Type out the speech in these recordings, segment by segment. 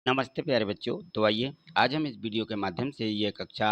नमस्ते प्यारे बच्चों। तो आइए आज हम इस वीडियो के माध्यम से ये कक्षा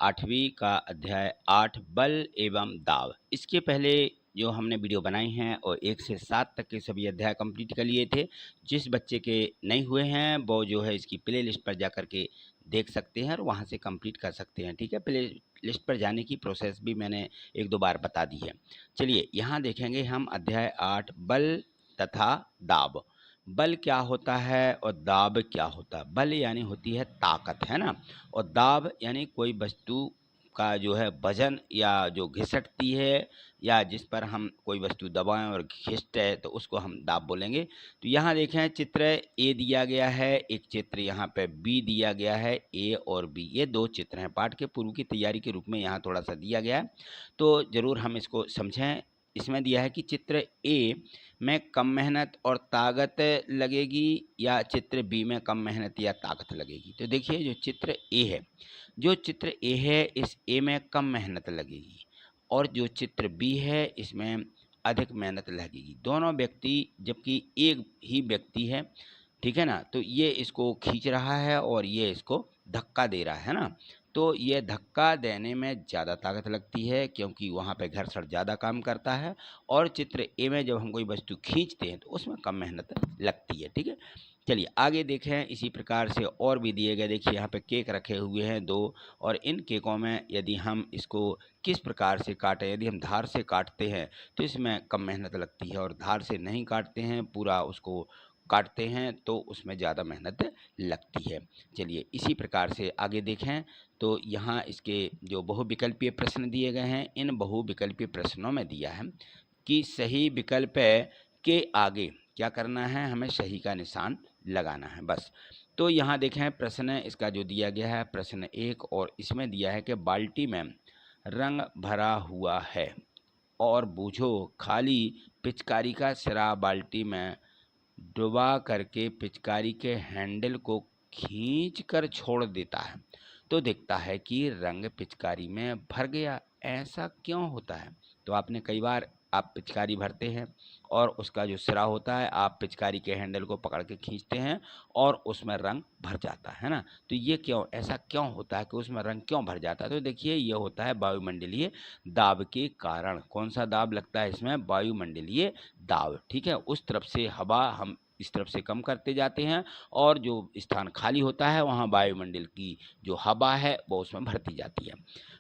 8वीं का अध्याय 8 बल एवं दाब, इसके पहले जो हमने वीडियो बनाई हैं और 1 से 7 तक के सभी अध्याय कंप्लीट कर लिए थे। जिस बच्चे के नहीं हुए हैं वो जो है इसकी प्ले लिस्ट पर जा कर के देख सकते हैं और वहाँ से कंप्लीट कर सकते हैं। ठीक है, प्ले लिस्ट पर जाने की प्रोसेस भी मैंने 1-2 बार बता दी है। चलिए यहाँ देखेंगे हम अध्याय 8 बल तथा दाब। बल क्या होता है और दाब क्या होता है? बल यानी होती है ताकत, है ना? और दाब यानी कोई वस्तु का जो है वजन या जो घिसटती है या जिस पर हम कोई वस्तु दबाएं और खींचते हैं तो उसको हम दाब बोलेंगे। तो यहाँ देखें चित्र ए दिया गया है, एक चित्र यहाँ पे बी दिया गया है। ए और बी ये दो चित्र हैं, पाठ के पूर्व की तैयारी के रूप में यहाँ थोड़ा सा दिया गया है, तो ज़रूर हम इसको समझें। इसमें दिया है कि चित्र ए में कम मेहनत और ताकत लगेगी या चित्र बी में कम मेहनत या ताकत लगेगी। तो देखिए जो चित्र ए है, इस ए में कम मेहनत लगेगी और जो चित्र बी है इसमें अधिक मेहनत लगेगी। दोनों व्यक्ति जबकि एक ही व्यक्ति है, ठीक है ना? तो ये इसको खींच रहा है और ये इसको धक्का दे रहा है ना? तो ये धक्का देने में ज़्यादा ताकत लगती है क्योंकि वहाँ पे घर्षण ज़्यादा काम करता है, और चित्र ए में जब हम कोई वस्तु खींचते हैं तो उसमें कम मेहनत लगती है। ठीक है, चलिए आगे देखें। इसी प्रकार से और भी दिए गए, देखिए यहाँ पे केक रखे हुए हैं 2, और इन केकों में यदि हम इसको किस प्रकार से काटें, यदि हम धार से काटते हैं तो इसमें कम मेहनत लगती है, और धार से नहीं काटते हैं, पूरा उसको काटते हैं तो उसमें ज़्यादा मेहनत लगती है। चलिए इसी प्रकार से आगे देखें तो यहाँ इसके जो बहुविकल्पीय प्रश्न दिए गए हैं, इन बहुविकल्पीय प्रश्नों में दिया है कि सही विकल्प के आगे क्या करना है, हमें सही का निशान लगाना है बस। तो यहाँ देखें प्रश्न इसका जो दिया गया है प्रश्न 1, और इसमें दिया है कि बाल्टी में रंग भरा हुआ है और बूझो खाली पिचकारी का सिरा बाल्टी में डुबा करके पिचकारी के हैंडल को खींच कर छोड़ देता है तो दिखता है कि रंग पिचकारी में भर गया। ऐसा क्यों होता है? तो आपने कई बार आप पिचकारी भरते हैं और उसका जो सिरा होता है आप पिचकारी के हैंडल को पकड़ के खींचते हैं और उसमें रंग भर जाता है ना? तो ये क्यों, ऐसा क्यों होता है कि उसमें रंग क्यों भर जाता है? तो देखिए ये होता है वायुमंडलीय दाब के कारण। कौन सा दाब लगता है इसमें? वायुमंडलीय दाब। ठीक है, उस तरफ से हवा हम इस तरफ से कम करते जाते हैं और जो स्थान खाली होता है वहाँ वायुमंडल की जो हवा है वो उसमें भरती जाती है।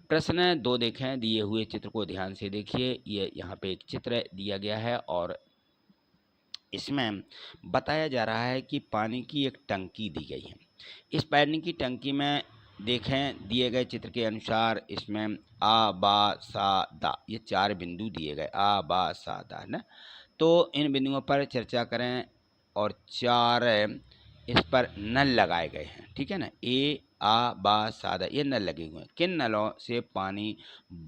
प्रश्न 2 देखें, दिए हुए चित्र को ध्यान से देखिए। ये यहाँ पे एक चित्र दिया गया है और इसमें बताया जा रहा है कि पानी की एक टंकी दी गई है। इस पानी की टंकी में देखें दिए गए चित्र के अनुसार इसमें आ बा सा दा ये 4 बिंदु दिए गए, आ बा सा दा, है ना? तो इन बिंदुओं पर चर्चा करें और 4 इस पर नल लगाए गए हैं। ठीक है ना? ए आ बा सादा ये नल लगे हुए हैं। किन नलों से पानी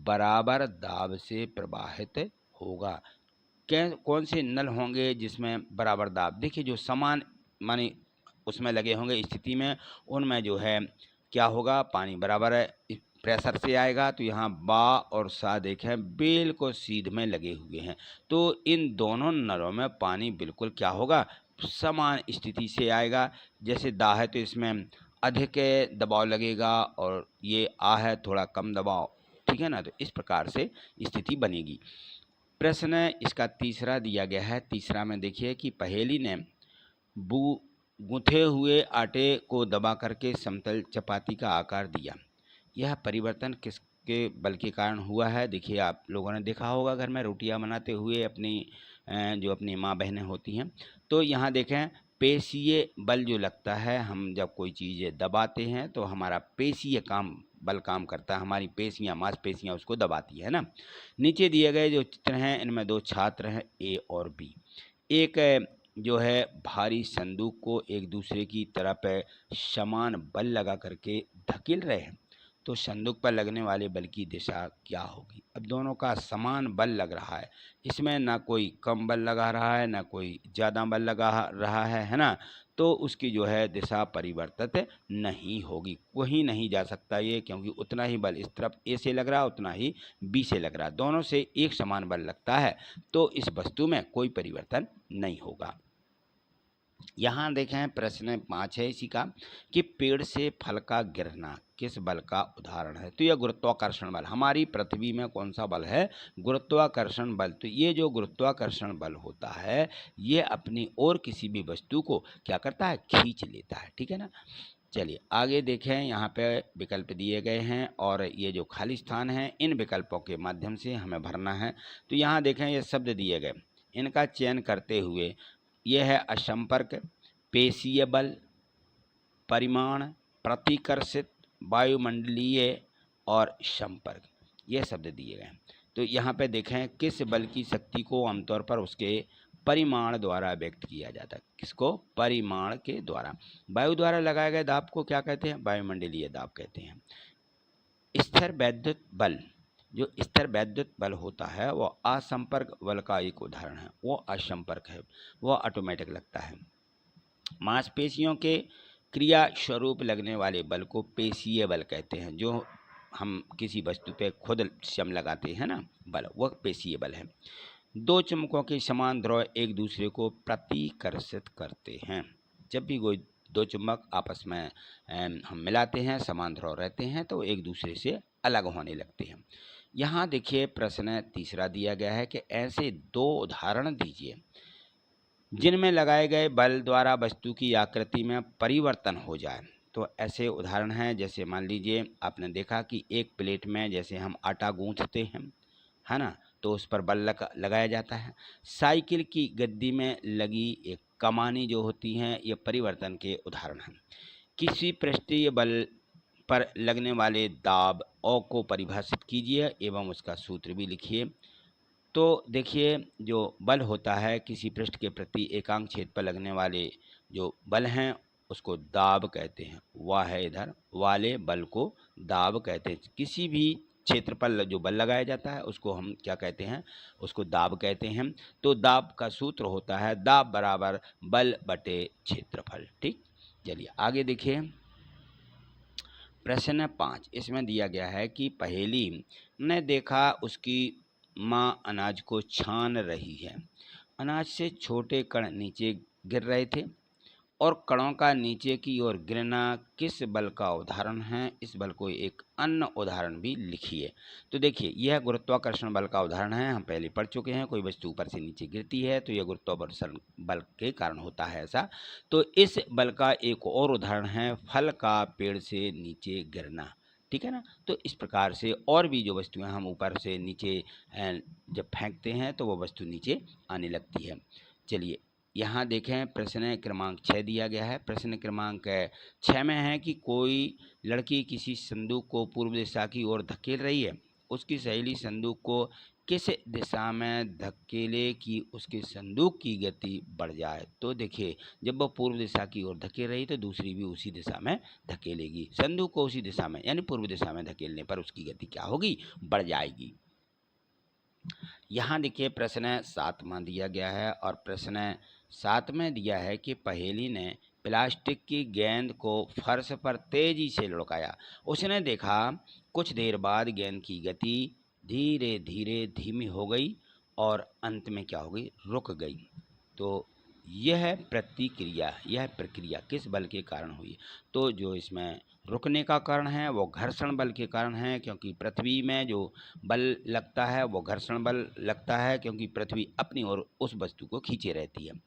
बराबर दाब से प्रवाहित होगा? कौन से नल होंगे जिसमें बराबर दाब? देखिए जो समान माने उसमें लगे होंगे स्थिति में, उनमें जो है क्या होगा, पानी बराबर प्रेशर से आएगा। तो यहाँ बा और सा देखें बिल्कुल सीध में लगे हुए हैं, तो इन दोनों नलों में पानी बिल्कुल क्या होगा, समान स्थिति से आएगा। जैसे दा है तो इसमें अधिक दबाव लगेगा और ये आ है थोड़ा कम दबाव। ठीक है ना? तो इस प्रकार से स्थिति बनेगी। प्रश्न इसका तीसरा दिया गया है। तीसरा में देखिए कि पहेली ने गूंथे हुए आटे को दबा करके समतल चपाती का आकार दिया। यह परिवर्तन किसके बल के कारण हुआ है? देखिए आप लोगों ने देखा होगा घर में रोटियां बनाते हुए अपनी जो अपनी माँ बहनें होती हैं, तो यहाँ देखें पेशीय बल जो लगता है, हम जब कोई चीज़ दबाते हैं तो हमारा पेशीय बल काम करता है, हमारी पेशियाँ मांसपेशियाँ उसको दबाती है ना। नीचे दिए गए जो चित्र हैं इनमें 2 छात्र हैं ए और बी। एक जो है भारी संदूक को एक दूसरे की तरफ समान बल लगा करके धकेल रहे हैं, तो संदूक पर लगने वाले बल की दिशा क्या होगी? अब दोनों का समान बल लग रहा है, इसमें ना कोई कम बल लगा रहा है ना कोई ज़्यादा बल लगा रहा है ना? तो उसकी जो है दिशा परिवर्तित नहीं होगी, वहीं नहीं जा सकता ये, क्योंकि उतना ही बल इस तरफ ए से लग रहा है उतना ही बी से लग रहा है, दोनों से एक समान बल लगता है, तो इस वस्तु में कोई परिवर्तन नहीं होगा। यहाँ देखें प्रश्न 5 है इसी का कि पेड़ से फल का गिरना किस बल का उदाहरण है। तो यह गुरुत्वाकर्षण बल, हमारी पृथ्वी में कौन सा बल है, गुरुत्वाकर्षण बल। तो ये जो गुरुत्वाकर्षण बल होता है ये अपनी और किसी भी वस्तु को क्या करता है, खींच लेता है, ठीक है ना। चलिए आगे देखें, यहाँ पे विकल्प दिए गए हैं और ये जो खाली स्थान है इन विकल्पों के माध्यम से हमें भरना है। तो यहाँ देखें ये शब्द दिए गए, इनका चयन करते हुए ये है असंपर्क, पेशीय बल, परिमाण, प्रतिकर्षित, वायुमंडलीय और संपर्क, ये शब्द दिए गए हैं। तो यहाँ पे देखें किस बल की शक्ति को आमतौर पर उसके परिमाण द्वारा व्यक्त किया जाता है, किसको, परिमाण के द्वारा। वायु द्वारा लगाए गए दाब को क्या कहते हैं, वायुमंडलीय दाब कहते हैं। स्थिर वैद्युत बल, जो स्थिर वैद्युत बल होता है वो असंपर्क बल का एक उदाहरण है, वो असंपर्क है, वो ऑटोमेटिक लगता है। मांसपेशियों के क्रिया स्वरूप लगने वाले बल को पेशीय बल कहते हैं, जो हम किसी वस्तु पे खुद श्रम लगाते हैं ना बल, वह पेशीय बल है। दो चुंबकों के समान ध्रुव एक दूसरे को प्रतिकर्षित करते हैं। जब भी कोई दो चुंबक आपस में हम मिलाते हैं, समान ध्रुव रहते हैं, तो एक दूसरे से अलग होने लगते हैं। यहाँ देखिए प्रश्न तीसरा दिया गया है कि ऐसे दो उदाहरण दीजिए जिनमें लगाए गए बल द्वारा वस्तु की आकृति में परिवर्तन हो जाए। तो ऐसे उदाहरण हैं, जैसे मान लीजिए आपने देखा कि एक प्लेट में जैसे हम आटा गूंथते हैं, है ना, तो उस पर बल लगाया जाता है। साइकिल की गद्दी में लगी एक कमानी जो होती हैं, ये परिवर्तन के उदाहरण हैं। किसी पृष्ठीय बल पर लगने वाले दाब ओ को परिभाषित कीजिए एवं उसका सूत्र भी लिखिए। तो देखिए जो बल होता है किसी पृष्ठ के प्रति एकांक छेद पर लगने वाले जो बल हैं उसको दाब कहते हैं। वह है इधर वाले बल को दाब कहते हैं। किसी भी क्षेत्र पर जो बल लगाया जाता है उसको हम क्या कहते हैं, उसको दाब कहते हैं। तो दाब का सूत्र होता है दाब बराबर बल बटे क्षेत्रफल। ठीक, चलिए आगे देखिए प्रश्न 5, इसमें दिया गया है कि पहेली ने देखा उसकी माँ अनाज को छान रही है। अनाज से छोटे कण नीचे गिर रहे थे और कणों का नीचे की ओर गिरना किस बल का उदाहरण है। इस बल को एक अन्य उदाहरण भी लिखिए। तो देखिए यह गुरुत्वाकर्षण बल का उदाहरण है, हम पहले पढ़ चुके हैं। कोई वस्तु ऊपर से नीचे गिरती है तो यह गुरुत्वाकर्षण बल के कारण होता है ऐसा। तो इस बल का एक और उदाहरण है फल का पेड़ से नीचे गिरना, ठीक है ना। तो इस प्रकार से और भी जो वस्तुएं हम ऊपर से नीचे जब फेंकते हैं तो वो वस्तु नीचे आने लगती है। चलिए यहाँ देखें प्रश्न क्रमांक 6 दिया गया है। प्रश्न क्रमांक 6 में है कि कोई लड़की किसी संदूक को पूर्व दिशा की ओर धकेल रही है। उसकी सहेली संदूक को किस दिशा में धकेले कि उसके संदूक की गति बढ़ जाए। तो देखिए जब वो पूर्व दिशा की ओर धकेल रही तो दूसरी भी उसी दिशा में धकेलेगी। संदूक को उसी दिशा में यानी पूर्व दिशा में धकेलने पर उसकी गति क्या होगी, बढ़ जाएगी। यहाँ देखिए प्रश्न 7वां दिया गया है और प्रश्न 7 में दिया है कि पहेली ने प्लास्टिक की गेंद को फर्श पर तेजी से लुढ़काया। उसने देखा कुछ देर बाद गेंद की गति धीरे धीरे धीमी हो गई और अंत में क्या हो गई, रुक गई। तो यह प्रतिक्रिया, यह प्रक्रिया किस बल के कारण हुई। तो जो इसमें रुकने का कारण है वो घर्षण बल के कारण है, क्योंकि पृथ्वी में जो बल लगता है वो घर्षण बल लगता है, क्योंकि पृथ्वी अपनी ओर उस वस्तु को खींचे रहती है।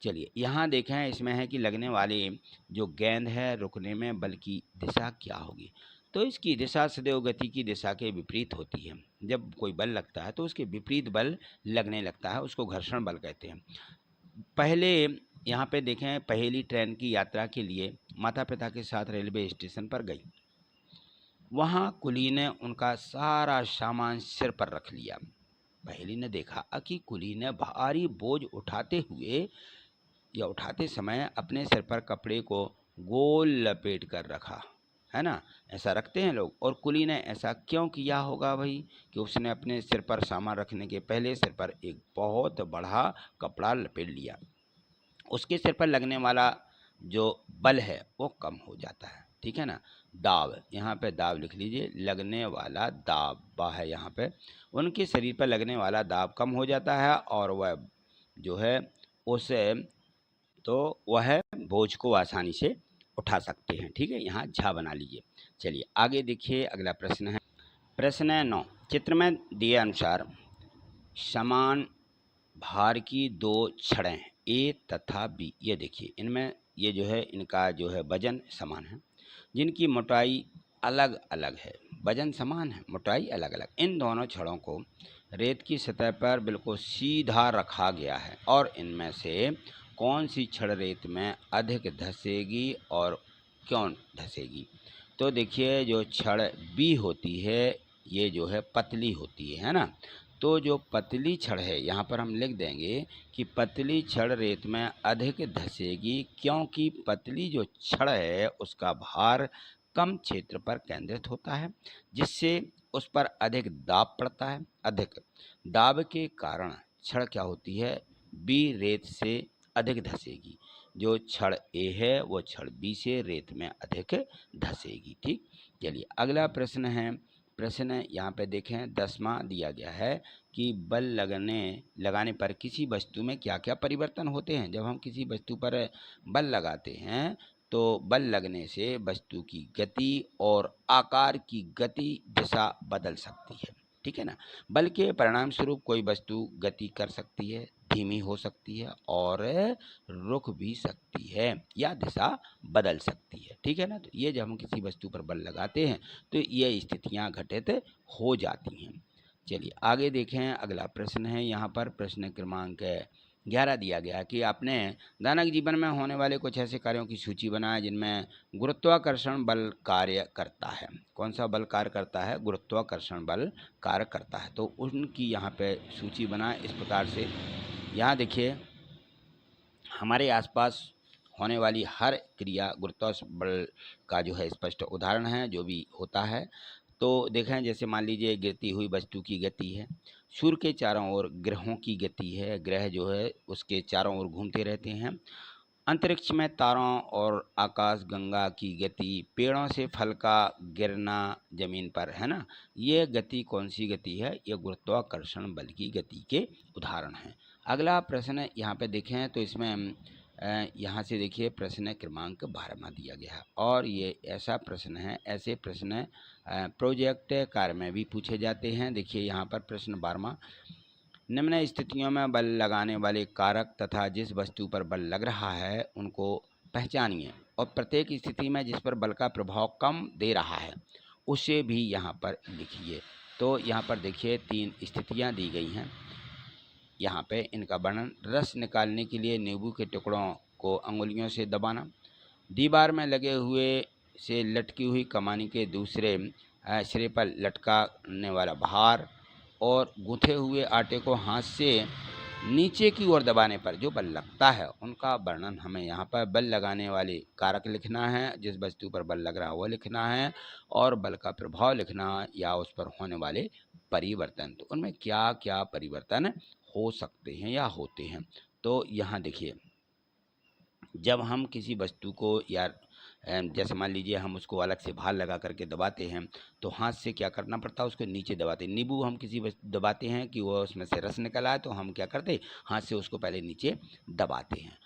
चलिए यहाँ देखें इसमें है कि लगने वाले जो गेंद है रुकने में बल की दिशा क्या होगी। तो इसकी दिशा सदैव गति की दिशा के विपरीत होती है। जब कोई बल लगता है तो उसके विपरीत बल लगने लगता है, उसको घर्षण बल कहते हैं। पहले यहाँ पे देखें पहेली ट्रेन की यात्रा के लिए माता पिता के साथ रेलवे स्टेशन पर गई। वहाँ कुली ने उनका सारा सामान सिर पर रख लिया। पहेली ने देखा कि कुली ने भारी बोझ उठाते हुए या उठाते समय अपने सिर पर कपड़े को गोल लपेट कर रखा, है ना, ऐसा रखते हैं लोग। और कुली ने ऐसा क्यों किया होगा भाई, कि उसने अपने सिर पर सामान रखने के पहले सिर पर एक बहुत बड़ा कपड़ा लपेट लिया। उसके सिर पर लगने वाला जो बल है वो कम हो जाता है, ठीक है ना। दाब, यहाँ पे दाब लिख लीजिए, लगने वाला दाब है यहाँ पे। उनके शरीर पर लगने वाला दाब कम हो जाता है और वह जो है उसे तो वह बोझ को आसानी से उठा सकते हैं। ठीक है, यहाँ झा बना लीजिए। चलिए आगे देखिए, अगला प्रश्न है प्रश्न 9। चित्र में दिए अनुसार समान भार की दो छड़ें ए तथा बी, ये देखिए इनमें ये जो है इनका जो है वजन समान है, जिनकी मोटाई अलग अलग है। वजन समान है, मोटाई अलग अलग। इन दोनों छड़ों को रेत की सतह पर बिल्कुल सीधा रखा गया है और इनमें से कौन सी छड़ रेत में अधिक धंसेगी और क्यों धंसेगी? तो देखिए जो छड़ बी होती है ये जो है पतली होती है ना, तो जो पतली छड़ है यहाँ पर हम लिख देंगे कि पतली छड़ रेत में अधिक धंसेगी, क्योंकि पतली जो छड़ है उसका भार कम क्षेत्र पर केंद्रित होता है, जिससे उस पर अधिक दाब पड़ता है। अधिक दाब के कारण छड़ क्या होती है, बी रेत से अधिक धंसेगी। जो छड़ ए है वो छड़ बी से रेत में अधिक धंसेगी। ठीक, चलिए अगला प्रश्न है प्रश्न यहाँ पे देखें 10वां दिया गया है कि बल लगाने पर किसी वस्तु में क्या क्या परिवर्तन होते हैं। जब हम किसी वस्तु पर बल लगाते हैं तो बल लगने से वस्तु की गति और आकार की गति दिशा बदल सकती है। ठीक है ना, बल के परिणाम स्वरूप कोई वस्तु गति कर सकती है, धीमी हो सकती है और रुक भी सकती है या दिशा बदल सकती है। ठीक है ना, तो ये जब हम किसी वस्तु पर बल लगाते हैं तो ये स्थितियां घटित हो जाती हैं। चलिए आगे देखें, अगला प्रश्न है यहाँ पर प्रश्न क्रमांक 11 दिया गया कि आपने दैनिक जीवन में होने वाले कुछ ऐसे कार्यों की सूची बनाए जिनमें गुरुत्वाकर्षण बल कार्य करता है। कौन सा बल कार्य करता है? गुरुत्वाकर्षण बल कार्य करता है। तो उनकी यहाँ पे सूची बनाए इस प्रकार से। यहाँ देखिए हमारे आसपास होने वाली हर क्रिया गुरुत्वाकर्षण बल का जो है स्पष्ट उदाहरण है, जो भी होता है। तो देखें जैसे मान लीजिए गिरती हुई वस्तु की गति है, सूर्य के चारों ओर ग्रहों की गति है, ग्रह जो है उसके चारों ओर घूमते रहते हैं, अंतरिक्ष में तारों और आकाश गंगा की गति, पेड़ों से फल का गिरना जमीन पर, है ना, ये गति कौन सी गति है? ये गुरुत्वाकर्षण बल की गति के उदाहरण हैं। अगला प्रश्न यहाँ पे देखें तो इसमें यहाँ से देखिए प्रश्न क्रमांक 12वां दिया गया है और ये ऐसा प्रश्न है, ऐसे प्रश्न प्रोजेक्ट कार्य में भी पूछे जाते हैं। देखिए यहाँ पर प्रश्न 12वां, निम्न स्थितियों में बल लगाने वाले कारक तथा जिस वस्तु पर बल लग रहा है उनको पहचानिए और प्रत्येक स्थिति में जिस पर बल का प्रभाव कम दे रहा है उसे भी यहाँ पर लिखिए। तो यहाँ पर देखिए 3 स्थितियाँ दी गई हैं। यहाँ पे इनका वर्णन, रस निकालने के लिए नींबू के टुकड़ों को अंगुलियों से दबाना, दीवार में लगे हुए से लटकी हुई कमानी के दूसरे सिरे पर लटकाने वाला भार और गूंथे हुए आटे को हाथ से नीचे की ओर दबाने पर जो बल लगता है उनका वर्णन हमें यहाँ पर बल लगाने वाले कारक लिखना है, जिस वस्तु पर बल लग रहा है वो लिखना है और बल का प्रभाव लिखना या उस पर होने वाले परिवर्तन, तो उनमें क्या क्या परिवर्तन हो सकते हैं या होते हैं। तो यहाँ देखिए जब हम किसी वस्तु को या जैसे मान लीजिए हम उसको अलग से भार लगा करके दबाते हैं तो हाथ से क्या करना पड़ता है, उसको नीचे दबाते हैं। नींबू हम किसी दबाते हैं कि वो उसमें से रस निकल आए तो हम क्या करते हैं, हाथ से उसको पहले नीचे दबाते हैं।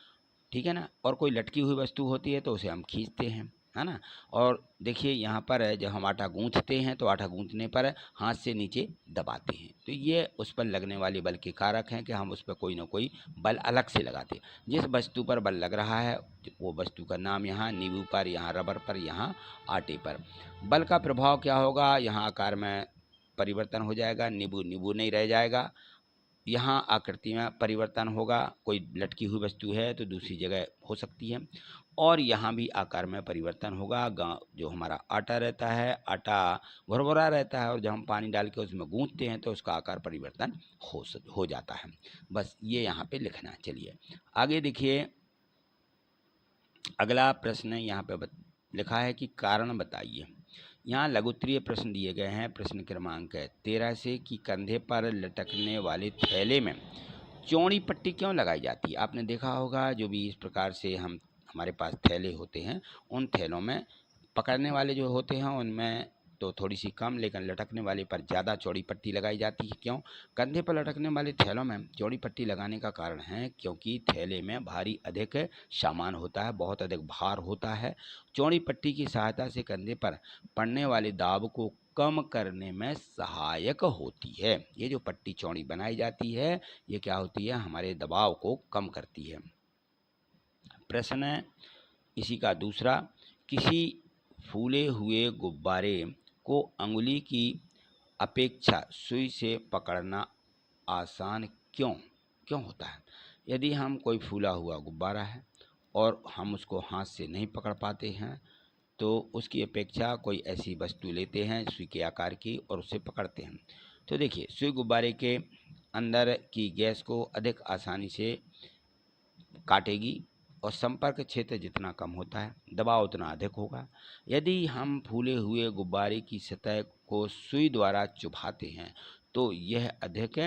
ठीक है ना, और कोई लटकी हुई वस्तु होती है तो उसे हम खींचते हैं, है ना। और देखिए यहाँ पर जब हम आटा गूंथते हैं तो आटा गूंथने पर हाथ से नीचे दबाते हैं, तो ये उस पर लगने वाले बल के कारक हैं कि हम उस पर कोई ना कोई बल अलग से लगाते हैं। जिस वस्तु पर बल लग रहा है वो वस्तु का नाम, यहाँ नींबू पर, यहाँ रबर पर, यहाँ आटे पर। बल का प्रभाव क्या होगा, यहाँ आकार में परिवर्तन हो जाएगा, नींबू नींबू नहीं रह जाएगा, यहाँ आकृति में परिवर्तन होगा, कोई लटकी हुई वस्तु है तो दूसरी जगह हो सकती है, और यहाँ भी आकार में परिवर्तन होगा। जो हमारा आटा रहता है, आटा भुरभुरा रहता है और जब हम पानी डाल के उसमें गूंथते हैं तो उसका आकार परिवर्तन हो जाता है। बस ये यहाँ पे लिखना है। चलिए आगे देखिए, अगला प्रश्न यहाँ पे लिखा है कि कारण बताइए। यहाँ लघुत्तरीय प्रश्न दिए गए हैं प्रश्न क्रमांक 13 से कि कंधे पर लटकने वाले थैले में चौड़ी पट्टी क्यों लगाई जाती है। आपने देखा होगा जो भी इस प्रकार से हमारे पास थैले होते हैं, उन थैलों में पकड़ने वाले जो होते हैं उनमें तो थोड़ी सी कम, लेकिन लटकने वाले पर ज़्यादा चौड़ी पट्टी लगाई जाती है। क्यों? कंधे पर लटकने वाले थैलों में चौड़ी पट्टी लगाने का कारण है क्योंकि थैले में भारी अधिक सामान होता है, बहुत अधिक भार होता है। चौड़ी पट्टी की सहायता से कंधे पर पड़ने वाले दाब को कम करने में सहायक होती है। ये जो पट्टी चौड़ी बनाई जाती है, ये क्या होती है? हमारे दबाव को कम करती है। प्रश्न है इसी का दूसरा, किसी फूले हुए गुब्बारे को अंगुली की अपेक्षा सुई से पकड़ना आसान क्यों होता है? यदि हम कोई फूला हुआ गुब्बारा है और हम उसको हाथ से नहीं पकड़ पाते हैं, तो उसकी अपेक्षा कोई ऐसी वस्तु लेते हैं सुई के आकार की और उसे पकड़ते हैं। तो देखिए, सुई गुब्बारे के अंदर की गैस को अधिक आसानी से काटेगी और संपर्क क्षेत्र जितना कम होता है, दबाव उतना अधिक होगा। यदि हम फूले हुए गुब्बारे की सतह को सुई द्वारा चुभाते हैं तो यह अधिक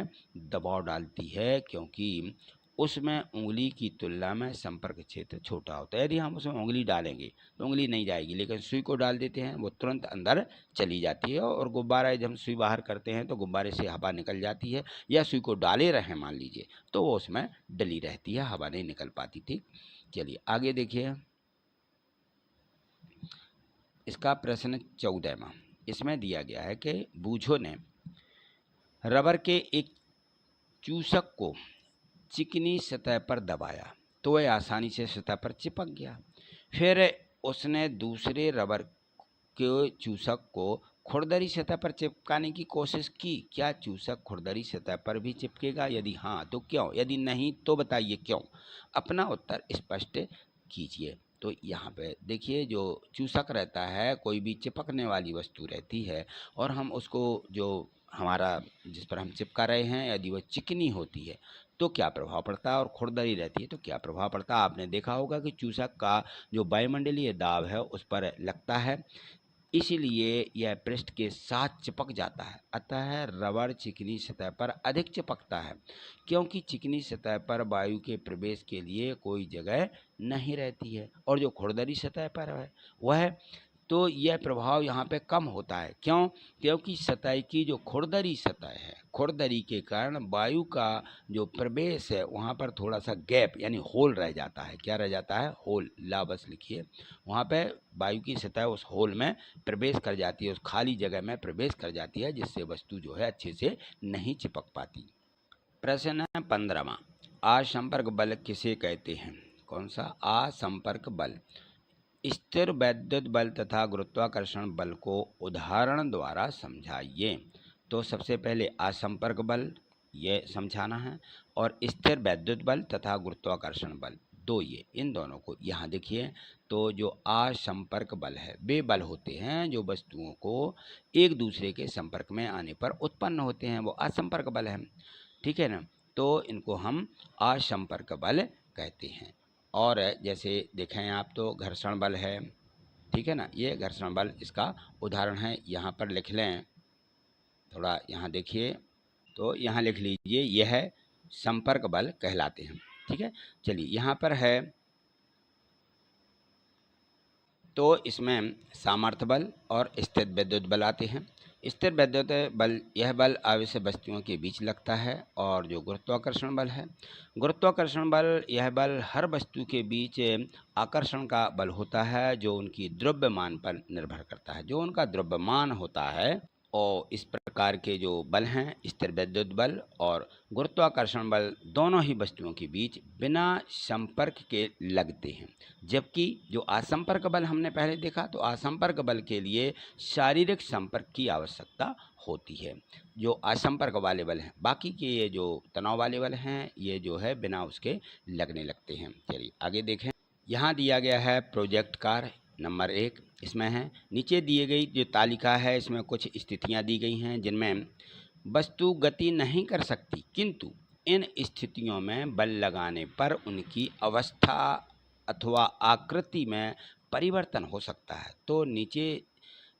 दबाव डालती है क्योंकि उसमें उंगली की तुलना में संपर्क क्षेत्र छोटा होता है। यदि हम उसमें उंगली डालेंगे तो उंगली नहीं जाएगी, लेकिन सुई को डाल देते हैं, वो तुरंत अंदर चली जाती है और गुब्बारा जब हम सुई बाहर करते हैं तो गुब्बारे से हवा निकल जाती है, या सुई को डाले रहें मान लीजिए तो वो उसमें डली रहती है, हवा नहीं निकल पाती थी। चलिए आगे देखिए, इसका प्रश्न 14वां। इसमें दिया गया है कि बूझो ने रबर के एक चूसक को चिकनी सतह पर दबाया तो वह आसानी से सतह पर चिपक गया। फिर उसने दूसरे रबर के चूसक को खुरदरी सतह पर चिपकाने की कोशिश की। क्या चूसक खुरदरी सतह पर भी चिपकेगा? यदि हाँ तो क्यों? यदि नहीं तो बताइए क्यों। अपना उत्तर स्पष्ट कीजिए। तो यहाँ पे देखिए, जो चूसक रहता है, कोई भी चिपकने वाली वस्तु रहती है और हम उसको जो हमारा जिस पर हम चिपका रहे हैं यदि वह चिकनी होती है तो क्या प्रभाव पड़ता है, और खुरदरी रहती है तो क्या प्रभाव पड़ता है। आपने देखा होगा कि चूसक का जो वायुमंडलीय दाब है उस पर लगता है, इसीलिए यह पृष्ठ के साथ चिपक जाता है। अतः रबर चिकनी सतह पर अधिक चिपकता है क्योंकि चिकनी सतह पर वायु के प्रवेश के लिए कोई जगह नहीं रहती है, और जो खुरदरी सतह पर है वह तो यह प्रभाव यहाँ पे कम होता है। क्यों? क्योंकि सतह की जो खुरदरी सतह है, खुरदरी के कारण वायु का जो प्रवेश है वहाँ पर थोड़ा सा गैप यानी होल रह जाता है। क्या रह जाता है? होल। ला बस लिखिए, वहाँ पे वायु की सतह उस होल में प्रवेश कर जाती है, उस खाली जगह में प्रवेश कर जाती है, जिससे वस्तु जो है अच्छे से नहीं चिपक पाती। प्रश्न है 15वां। असंपर्क बल किसे कहते हैं? कौन सा? असंपर्क बल। स्थिर वैद्युत बल तथा गुरुत्वाकर्षण बल को उदाहरण द्वारा समझाइए। तो सबसे पहले असंपर्क बल ये समझाना है, और स्थिर वैद्युत बल तथा गुरुत्वाकर्षण बल दो, ये इन दोनों को यहाँ देखिए। तो जो असंपर्क बल है वे बल होते हैं जो वस्तुओं को एक दूसरे के संपर्क में आने पर उत्पन्न होते हैं, वो असंपर्क बल है। ठीक है ना? तो इनको हम असंपर्क बल कहते हैं। और जैसे देखें आप तो घर्षण बल है, ठीक है ना, ये घर्षण बल इसका उदाहरण है। यहाँ पर लिख लें, थोड़ा यहाँ देखिए, तो यहाँ लिख लीजिए, यह संपर्क बल कहलाते हैं। ठीक है, चलिए यहाँ पर है, तो इसमें सामर्थ्य बल और स्थिर वैद्युत बल आते हैं। स्थिर वैद्युत बल यह बल आवेश वस्तुओं के बीच लगता है, और जो गुरुत्वाकर्षण बल है, गुरुत्वाकर्षण बल यह बल हर वस्तु के बीच आकर्षण का बल होता है जो उनकी द्रव्यमान पर निर्भर करता है। जो उनका द्रव्यमान होता है, और इस प्रकार के जो बल हैं स्थिर वैद्युत बल और गुरुत्वाकर्षण बल दोनों ही वस्तुओं के बीच बिना संपर्क के लगते हैं। जबकि जो असंपर्क बल हमने पहले देखा, तो असंपर्क बल के लिए शारीरिक संपर्क की आवश्यकता होती है। जो असंपर्क वाले बल हैं, बाकी के ये जो तनाव वाले बल हैं, ये जो है बिना उसके लगने लगते हैं। चलिए आगे देखें, यहाँ दिया गया है प्रोजेक्ट कार्य नंबर 1। इसमें है, नीचे दिए गई जो तालिका है इसमें कुछ स्थितियाँ दी गई हैं जिनमें वस्तु गति नहीं कर सकती, किंतु इन स्थितियों में बल लगाने पर उनकी अवस्था अथवा आकृति में परिवर्तन हो सकता है। तो नीचे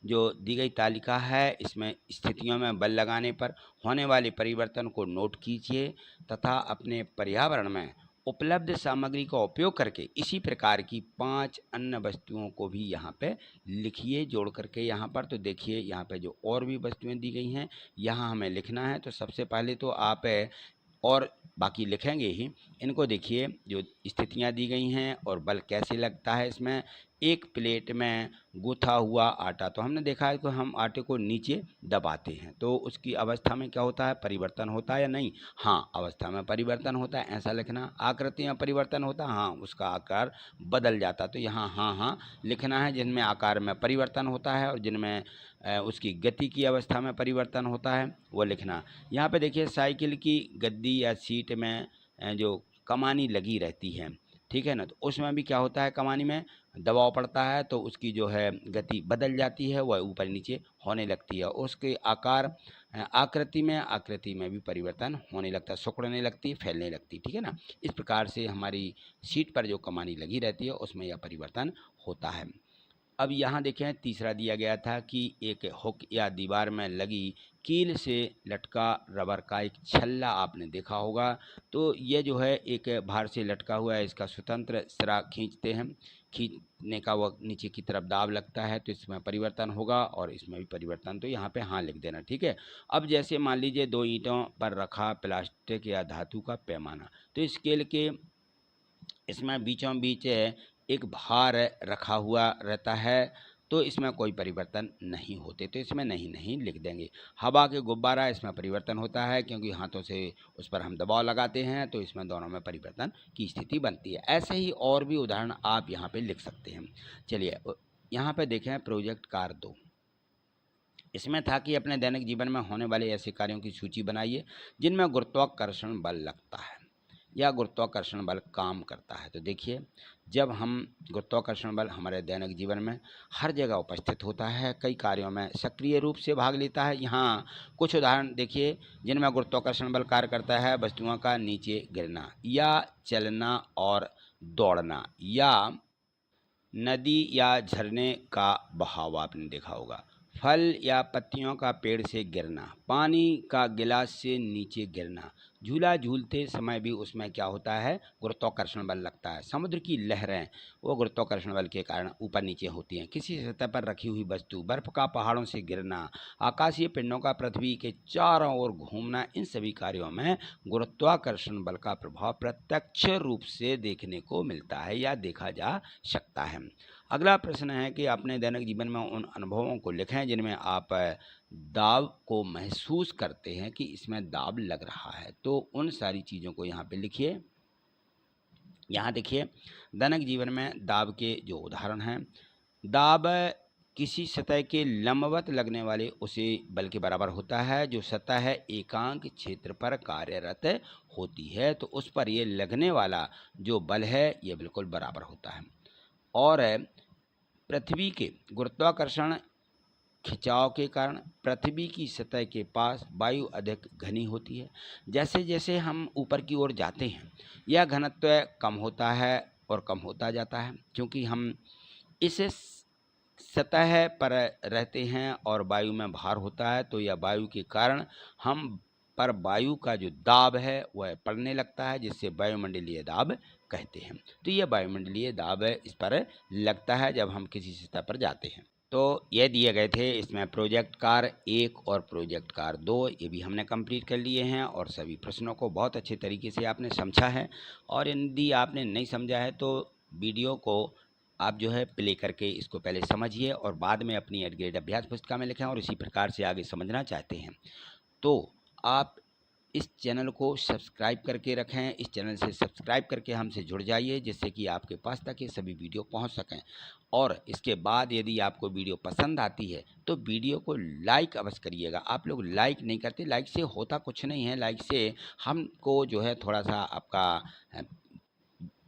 जो दी गई तालिका है इसमें स्थितियों में बल लगाने पर होने वाले परिवर्तन को नोट कीजिए तथा अपने पर्यावरण में उपलब्ध सामग्री का उपयोग करके इसी प्रकार की 5 अन्य वस्तुओं को भी यहाँ पे लिखिए जोड़ करके यहाँ पर। तो देखिए यहाँ पे जो और भी वस्तुएं दी गई हैं यहाँ हमें लिखना है। तो सबसे पहले तो आप और बाकी लिखेंगे ही, इनको देखिए जो स्थितियां दी गई हैं और बल कैसे लगता है। इसमें एक प्लेट में गूथा हुआ आटा, तो हमने देखा है कि हम आटे को नीचे दबाते हैं तो उसकी अवस्था में क्या होता है, परिवर्तन होता है या नहीं। हाँ, अवस्था में परिवर्तन होता है, ऐसा लिखना। आकृति में परिवर्तन होता है, हाँ, उसका आकार बदल जाता। तो यहाँ हाँ हाँ लिखना है। जिनमें आकार में परिवर्तन होता है और जिनमें उसकी गति की अवस्था में परिवर्तन होता है वो लिखना। यहाँ पे देखिए साइकिल की गद्दी या सीट में जो कमानी लगी रहती है, ठीक है ना, तो उसमें भी क्या होता है, कमानी में दबाव पड़ता है तो उसकी जो है गति बदल जाती है, वह ऊपर नीचे होने लगती है। उसके आकार आकृति में भी परिवर्तन होने लगता है, सिकुड़ने लगती है, फैलने लगती है, ठीक है ना। इस प्रकार से हमारी सीट पर जो कमानी लगी रहती है उसमें यह परिवर्तन होता है। अब यहाँ देखें तीसरा दिया गया था कि एक हुक या दीवार में लगी कील से लटका रबर का एक छल्ला आपने देखा होगा। तो ये जो है एक भार से लटका हुआ है, इसका स्वतंत्र सिरा खींचते हैं, खींचने का वह नीचे की तरफ दाब लगता है तो इसमें परिवर्तन होगा और इसमें भी परिवर्तन। तो यहाँ पे हाँ लिख देना, ठीक है। अब जैसे मान लीजिए 2 ईंटों पर रखा प्लास्टिक या धातु का पैमाना, तो स्केल के इसमें बीचों बीच एक भार रखा हुआ रहता है तो इसमें कोई परिवर्तन नहीं होते, तो इसमें नहीं लिख देंगे। हवा के गुब्बारा, इसमें परिवर्तन होता है क्योंकि हाथों से उस पर हम दबाव लगाते हैं तो इसमें दोनों में परिवर्तन की स्थिति बनती है। ऐसे ही और भी उदाहरण आप यहाँ पे लिख सकते हैं। चलिए यहाँ पे देखें प्रोजेक्ट कार्य 2। इसमें था कि अपने दैनिक जीवन में होने वाले ऐसे कार्यों की सूची बनाइए जिनमें गुरुत्वाकर्षण बल लगता है या गुरुत्वाकर्षण बल काम करता है। तो देखिए जब हम गुरुत्वाकर्षण बल हमारे दैनिक जीवन में हर जगह उपस्थित होता है, कई कार्यों में सक्रिय रूप से भाग लेता है। यहाँ कुछ उदाहरण देखिए जिनमें गुरुत्वाकर्षण बल कार्य करता है। वस्तुओं का नीचे गिरना या चलना और दौड़ना, या नदी या झरने का बहाव आपने देखा होगा, फल या पत्तियों का पेड़ से गिरना, पानी का गिलास से नीचे गिरना, झूला झूलते समय भी उसमें क्या होता है, गुरुत्वाकर्षण बल लगता है। समुद्र की लहरें वो गुरुत्वाकर्षण बल के कारण ऊपर नीचे होती हैं। किसी सतह पर रखी हुई वस्तु, बर्फ का पहाड़ों से गिरना, आकाशीय पिंडों का पृथ्वी के चारों ओर घूमना, इन सभी कार्यों में गुरुत्वाकर्षण बल का प्रभाव प्रत्यक्ष रूप से देखने को मिलता है या देखा जा सकता है। अगला प्रश्न है कि अपने दैनिक जीवन में उन अनुभवों को लिखें जिनमें आप दाब को महसूस करते हैं कि इसमें दाब लग रहा है। तो उन सारी चीज़ों को यहाँ पे लिखिए। यहाँ देखिए दैनिक जीवन में दाब के जो उदाहरण हैं, दाब किसी सतह के लंबवत लगने वाले उसे बल के बराबर होता है जो सतह एकांक क्षेत्र पर कार्यरत होती है, तो उस पर ये लगने वाला जो बल है ये बिल्कुल बराबर होता है। और पृथ्वी के गुरुत्वाकर्षण खिंचाव के कारण पृथ्वी की सतह के पास वायु अधिक घनी होती है। जैसे जैसे हम ऊपर की ओर जाते हैं यह घनत्व कम होता है और कम होता जाता है, क्योंकि हम इस सतह पर रहते हैं और वायु में भार होता है, तो यह वायु के कारण हम पर वायु का जो दाब है वह पड़ने लगता है, जिससे वायुमंडलीय दाब कहते हैं। तो यह वायुमंडलीय दाब इस पर लगता है जब हम किसी सतह पर जाते हैं। तो ये दिए गए थे इसमें प्रोजेक्ट कार्य 1 और प्रोजेक्ट कार्य 2, ये भी हमने कंप्लीट कर लिए हैं और सभी प्रश्नों को बहुत अच्छे तरीके से आपने समझा है। और यदि आपने नहीं समझा है तो वीडियो को आप जो है प्ले करके इसको पहले समझिए और बाद में अपनी एडग्रेड अभ्यास पुस्तिका में लिखें और इसी प्रकार से आगे समझना चाहते हैं तो आप इस चैनल को सब्सक्राइब करके रखें। इस चैनल से सब्सक्राइब करके हमसे जुड़ जाइए जिससे कि आपके पास तक ये सभी वीडियो पहुंच सकें। और इसके बाद यदि आपको वीडियो पसंद आती है तो वीडियो को लाइक अवश्य करिएगा। आप लोग लाइक नहीं करते, लाइक से होता कुछ नहीं है, लाइक से हमको जो है थोड़ा सा आपका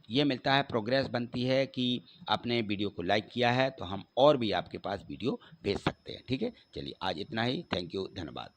ये मिलता है, प्रोग्रेस बनती है कि आपने वीडियो को लाइक किया है, तो हम और भी आपके पास वीडियो भेज सकते हैं। ठीक है, चलिए आज इतना ही। थैंक यू, धन्यवाद।